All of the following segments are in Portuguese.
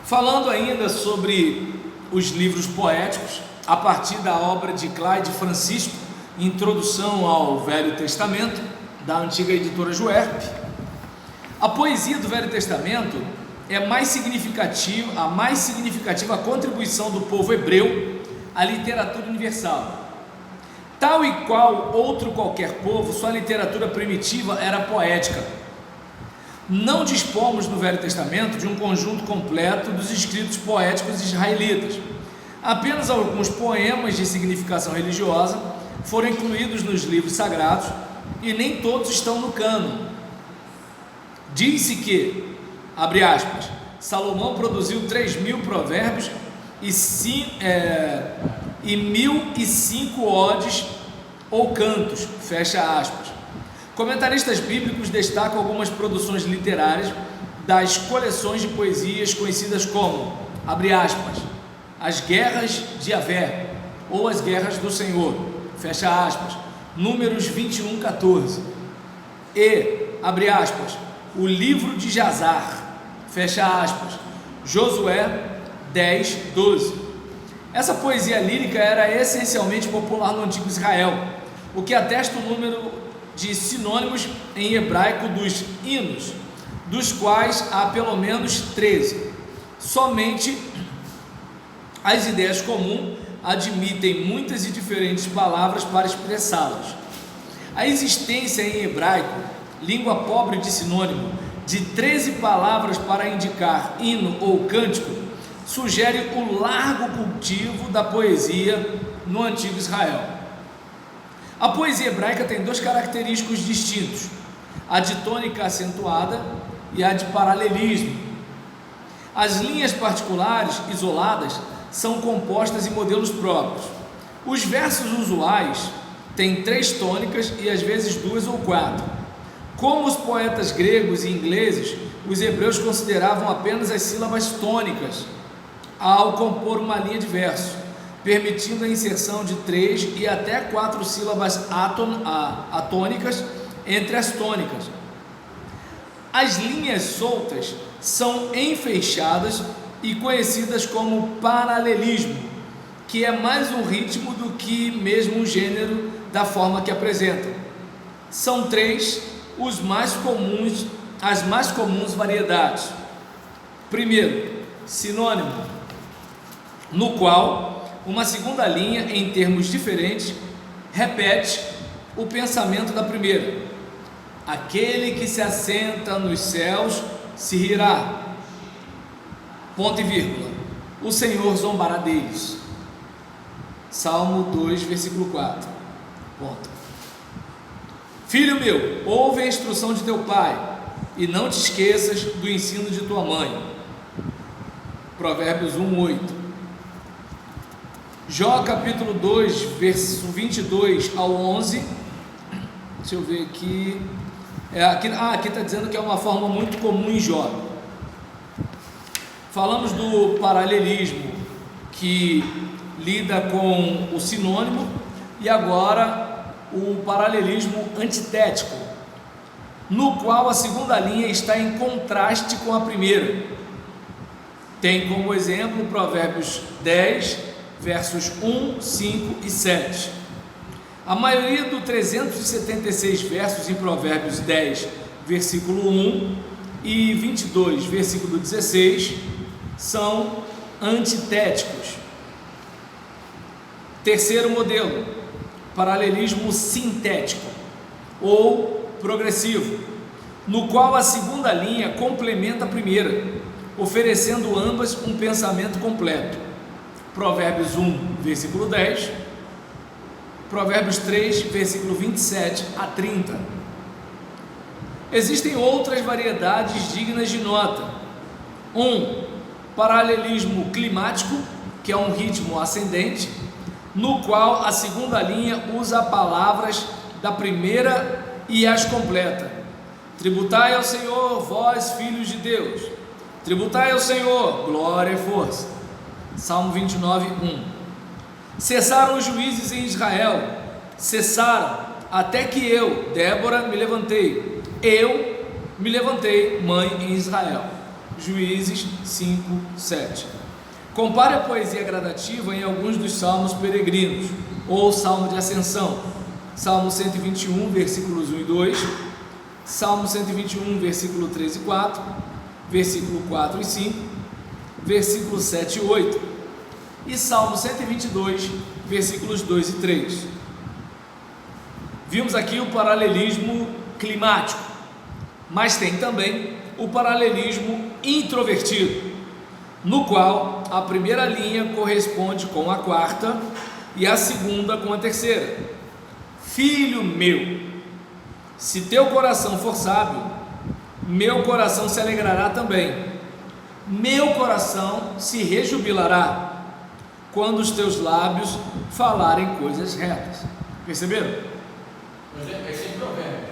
Falando ainda sobre os livros poéticos, a partir da obra de Clyde Francisco, Introdução ao Velho Testamento, da antiga editora Juerp, a poesia do Velho Testamento é a mais significativa contribuição do povo hebreu à literatura universal. Tal e qual outro qualquer povo, sua literatura primitiva era poética. Não dispomos no Velho Testamento de um conjunto completo dos escritos poéticos israelitas. Apenas alguns poemas de significação religiosa foram incluídos nos livros sagrados e nem todos estão no cânon. Diz-se que, abre aspas, Salomão produziu 3.000 provérbios e 1.005 odes ou cantos, fecha aspas. Comentaristas bíblicos destacam algumas produções literárias das coleções de poesias conhecidas como, abre aspas, as guerras de Yahvé ou as guerras do Senhor, fecha aspas, Números 21:14, e, abre aspas, o livro de Jazar, fecha aspas, Josué 10:12. Essa poesia lírica era essencialmente popular no antigo Israel, o que atesta o número de sinônimos em hebraico dos hinos, dos quais há pelo menos 13. Somente as ideias comuns admitem muitas e diferentes palavras para expressá-las. A existência em hebraico, língua pobre de sinônimo, de 13 palavras para indicar hino ou cântico, sugere o largo cultivo da poesia no antigo Israel. A poesia hebraica tem dois característicos distintos, a de tônica acentuada e a de paralelismo. As linhas particulares, isoladas, são compostas em modelos próprios. Os versos usuais têm 3 tônicas e às vezes 2 ou 4. Como os poetas gregos e ingleses, os hebreus consideravam apenas as sílabas tônicas ao compor uma linha de verso, permitindo a inserção de 3 e até 4 sílabas atônicas entre as tônicas. As linhas soltas são enfeixadas e conhecidas como paralelismo, que é mais um ritmo do que mesmo um gênero da forma que apresentam. São 3 as mais comuns variedades. Primeiro, sinônimo, no qual uma segunda linha, em termos diferentes, repete o pensamento da primeira. Aquele que se assenta nos céus se rirá. Ponto e vírgula. O Senhor zombará deles. Salmo 2, versículo 4. Ponto. Filho meu, ouve a instrução de teu pai e não te esqueças do ensino de tua mãe. Provérbios 1:8. Jó capítulo 2, verso 22 ao 11, deixa eu ver aqui, aqui está dizendo que é uma forma muito comum em Jó. Falamos do paralelismo, que lida com o sinônimo, e agora o paralelismo antitético, no qual a segunda linha está em contraste com a primeira. Tem como exemplo Provérbios 10, versos 1, 5 e 7. A maioria dos 376 versos em Provérbios 10, versículo 1 e 22, versículo 16, são antitéticos. Terceiro modelo, paralelismo sintético ou progressivo, no qual a segunda linha complementa a primeira, oferecendo ambas um pensamento completo. Provérbios 1, versículo 10, Provérbios 3, versículo 27 a 30. Existem outras variedades dignas de nota. Paralelismo climático, que é um ritmo ascendente, no qual a segunda linha usa palavras da primeira e as completa. Tributai ao Senhor, vós filhos de Deus. Tributai ao Senhor, glória e força. Salmo 29:1. Cessaram os juízes em Israel, cessaram, até que eu, Débora, me levantei. Eu me levantei, mãe em Israel. Juízes 5, 7. Compare a poesia gradativa em alguns dos salmos peregrinos, ou salmo de ascensão. Salmo 121, versículos 1 e 2, Salmo 121, versículo 3 e 4, versículo 4 e 5, versículo 7 e 8, e Salmo 122, versículos 2 e 3. Vimos aqui o paralelismo climático, mas tem também o paralelismo introvertido, no qual a primeira linha corresponde com a quarta e a segunda com a terceira. Filho meu, se teu coração for sábio, meu coração se alegrará também, meu coração se rejubilará quando os teus lábios falarem coisas retas. Perceberam? É sempre provérbio.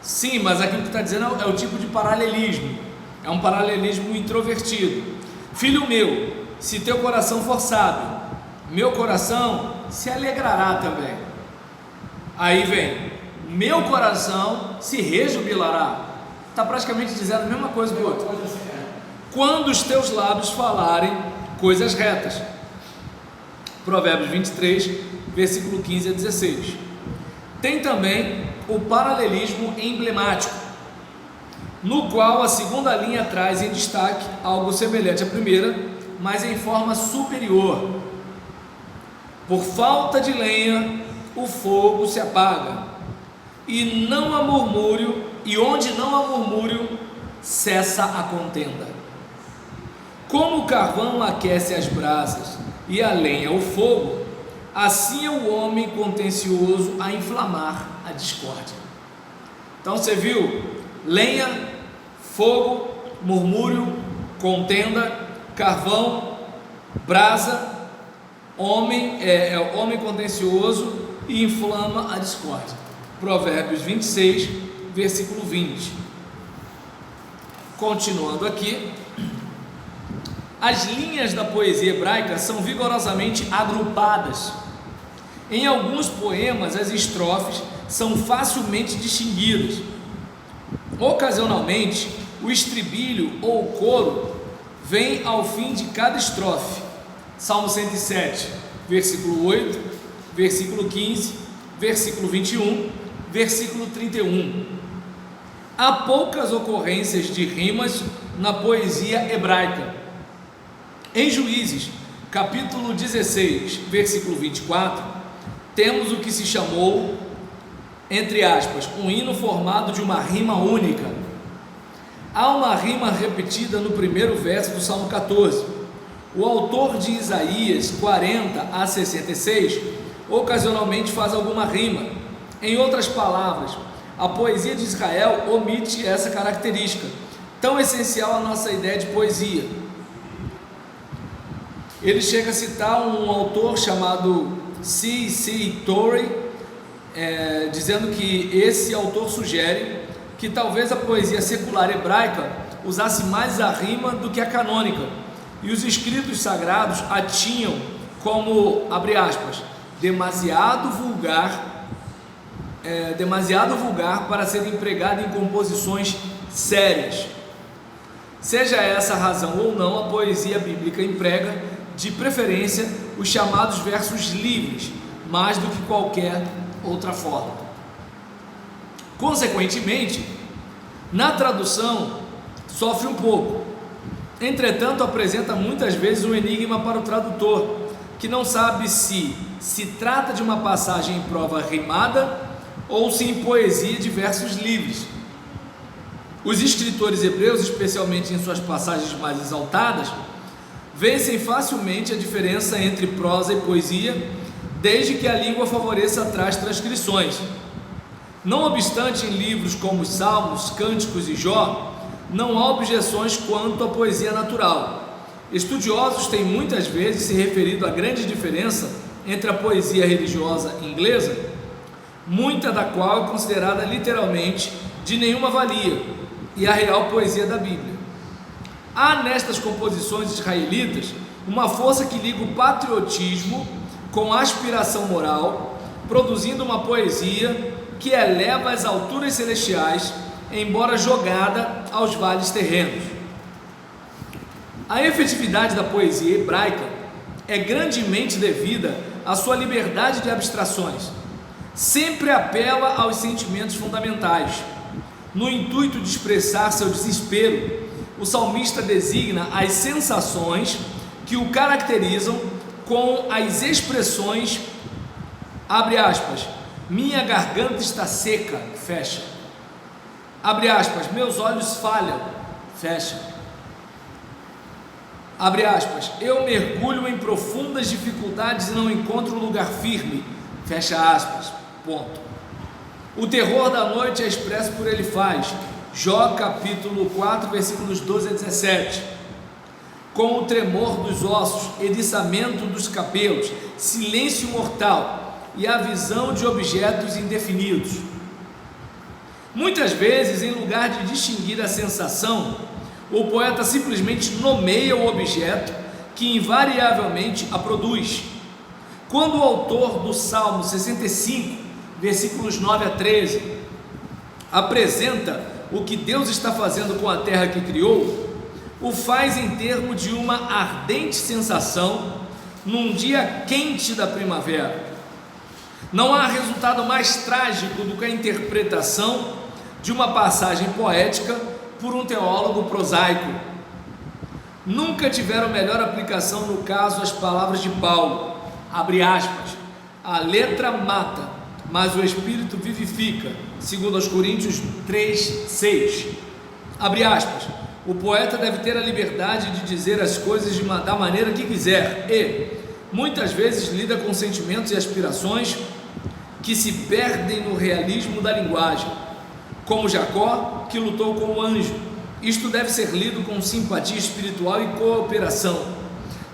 Sim, mas aqui o que está dizendo é o tipo de paralelismo, é um paralelismo introvertido. Filho meu, se teu coração for sábio, meu coração se alegrará também. Aí vem, meu coração se rejubilará. Está praticamente dizendo a mesma coisa do outro. Quando os teus lábios falarem coisas retas. Provérbios 23, versículo 15 a 16. Tem também o paralelismo emblemático, no qual a segunda linha traz em destaque algo semelhante à primeira, mas em forma superior. Por falta de lenha, o fogo se apaga, e não há murmúrio, e onde não há murmúrio, cessa a contenda. Como o carvão aquece as brasas e a lenha o fogo, assim é o homem contencioso a inflamar a discórdia. Então você viu lenha, fogo, murmúrio, contenda, carvão, brasa, homem contencioso e inflama a discórdia. Provérbios 26, versículo 20. Continuando aqui, as linhas da poesia hebraica são vigorosamente agrupadas. Em alguns poemas, as estrofes são facilmente distinguidas. Ocasionalmente, o estribilho ou o coro vem ao fim de cada estrofe. Salmo 107, versículo 8, versículo 15, versículo 21, versículo 31. Há poucas ocorrências de rimas na poesia hebraica. Em Juízes, capítulo 16, versículo 24, temos o que se chamou, entre aspas, um hino formado de uma rima única. Há uma rima repetida no primeiro verso do Salmo 14. O autor de Isaías 40 a 66 ocasionalmente faz alguma rima. Em outras palavras, a poesia de Israel omite essa característica, tão essencial à nossa ideia de poesia. Ele chega a citar um autor chamado C.C. Torrey, dizendo que esse autor sugere que talvez a poesia secular hebraica usasse mais a rima do que a canônica, e os escritos sagrados a tinham como, abre aspas, demasiado vulgar para ser empregado em composições sérias. Seja essa a razão ou não, a poesia bíblica emprega, de preferência, os chamados versos livres, mais do que qualquer outra forma. Consequentemente, na tradução, sofre um pouco. Entretanto, apresenta muitas vezes um enigma para o tradutor, que não sabe se trata de uma passagem em prova rimada ou se em poesia de versos livres. Os escritores hebreus, especialmente em suas passagens mais exaltadas, vencem facilmente a diferença entre prosa e poesia, desde que a língua favoreça tais transcrições. Não obstante, em livros como os Salmos, Cânticos e Jó, não há objeções quanto à poesia natural. Estudiosos têm muitas vezes se referido à grande diferença entre a poesia religiosa inglesa, muita da qual é considerada literalmente de nenhuma valia, e a real poesia da Bíblia. Há nestas composições israelitas uma força que liga o patriotismo com a aspiração moral, produzindo uma poesia que eleva às alturas celestiais, embora jogada aos vales terrenos. A efetividade da poesia hebraica é grandemente devida à sua liberdade de abstrações. Sempre apela aos sentimentos fundamentais. No intuito de expressar seu desespero, o salmista designa as sensações que o caracterizam com as expressões, abre aspas, minha garganta está seca, fecha. Abre aspas, meus olhos falham, fecha. Abre aspas, eu mergulho em profundas dificuldades e não encontro lugar firme, fecha aspas, ponto. O terror da noite é expresso por Elifaz, Jó capítulo 4, versículos 12 a 17. Com o tremor dos ossos, eriçamento dos cabelos, silêncio mortal e a visão de objetos indefinidos. Muitas vezes, em lugar de distinguir a sensação, o poeta simplesmente nomeia o objeto que invariavelmente a produz. Quando o autor do Salmo 65, versículos 9 a 13, apresenta o que Deus está fazendo com a terra que criou, o faz em termos de uma ardente sensação num dia quente da primavera. Não há resultado mais trágico do que a interpretação de uma passagem poética por um teólogo prosaico. Nunca tiveram melhor aplicação no caso as palavras de Paulo, abre aspas, a letra mata, mas o Espírito vivifica, segundo aos Coríntios 3, 6, abre aspas, o poeta deve ter a liberdade de dizer as coisas da maneira que quiser e, muitas vezes, lida com sentimentos e aspirações que se perdem no realismo da linguagem, como Jacó, que lutou com o anjo. Isto deve ser lido com simpatia espiritual e cooperação.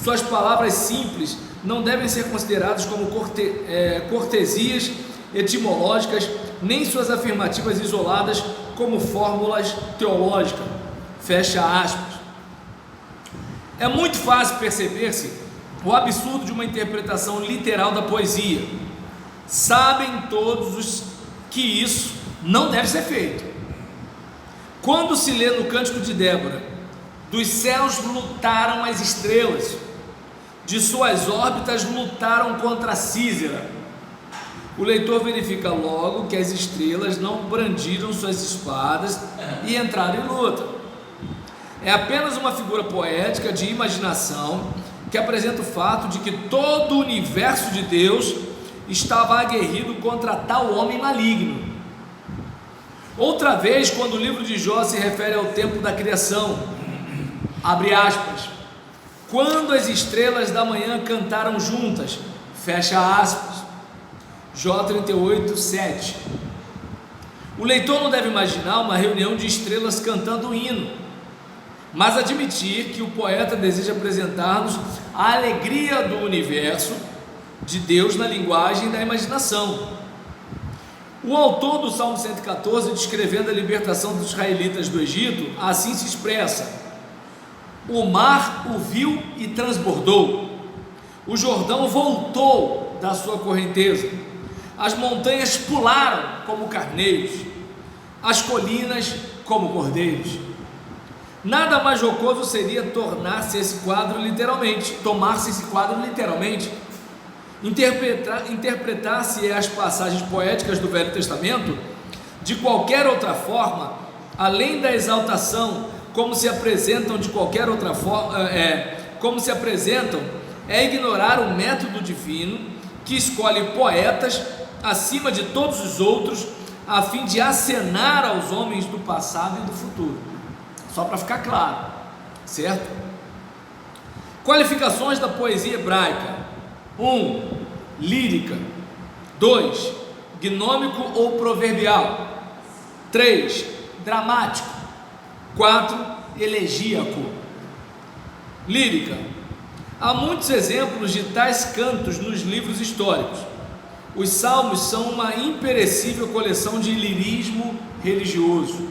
Suas palavras simples não devem ser consideradas como cortesias etimológicas, nem suas afirmativas isoladas como fórmulas teológicas. Fecha aspas. É muito fácil perceber-se o absurdo de uma interpretação literal da poesia. Sabem todos que isso não deve ser feito. Quando se lê no Cântico de Débora, dos céus lutaram as estrelas, de suas órbitas lutaram contra Císera, o leitor verifica logo que as estrelas não brandiram suas espadas e entraram em luta. É apenas uma figura poética de imaginação que apresenta o fato de que todo o universo de Deus estava aguerrido contra tal homem maligno. Outra vez, quando o livro de Jó se refere ao tempo da criação, abre aspas, quando as estrelas da manhã cantaram juntas, fecha aspas, Jó 38, 7. O leitor não deve imaginar uma reunião de estrelas cantando um hino, mas admitir que o poeta deseja apresentar-nos a alegria do universo de Deus na linguagem da imaginação. O autor do Salmo 114, descrevendo a libertação dos israelitas do Egito, assim se expressa: o mar o viu e transbordou, o Jordão voltou da sua correnteza, as montanhas pularam como carneiros, as colinas como cordeiros. Nada mais jocoso seria tomar-se esse quadro literalmente, interpretar-se as passagens poéticas do Velho Testamento de qualquer outra forma, além da exaltação, como se apresentam de qualquer outra forma, é ignorar o método divino que escolhe poetas acima de todos os outros, a fim de acenar aos homens do passado e do futuro. Só para ficar claro, certo? Qualificações da poesia hebraica: 1. Lírica. 2. Gnômico ou proverbial. 3. Dramático. 4. Elegíaco. Lírica. Há muitos exemplos de tais cantos nos livros históricos. Os salmos são uma imperecível coleção de lirismo religioso.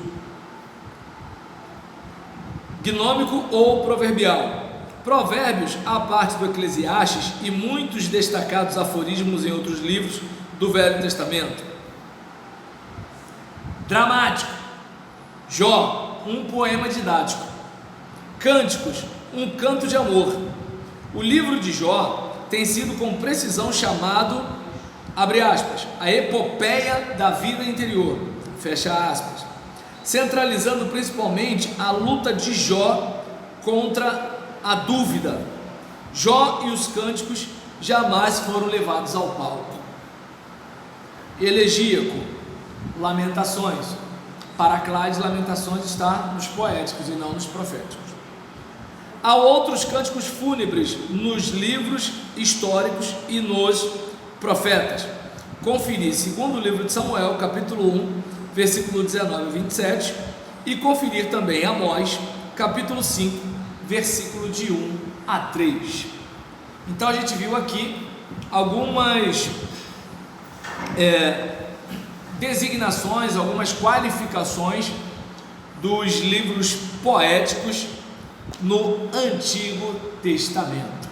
Gnômico ou proverbial. Provérbios, a parte do Eclesiastes e muitos destacados aforismos em outros livros do Velho Testamento. Dramático. Jó, um poema didático. Cânticos, um canto de amor. O livro de Jó tem sido com precisão chamado, abre aspas, a epopeia da vida interior, fecha aspas, centralizando principalmente a luta de Jó contra a dúvida. Jó e os cânticos jamais foram levados ao palco. Elegíaco, lamentações. Paraclades, lamentações está nos poéticos e não nos proféticos. Há outros cânticos fúnebres nos livros históricos e nos profetas. Conferir segundo o livro de Samuel, capítulo 1, versículo 19 a 27, e conferir também Amós, capítulo 5, versículo de 1 a 3. Então a gente viu aqui algumas designações, algumas qualificações dos livros poéticos no Antigo Testamento.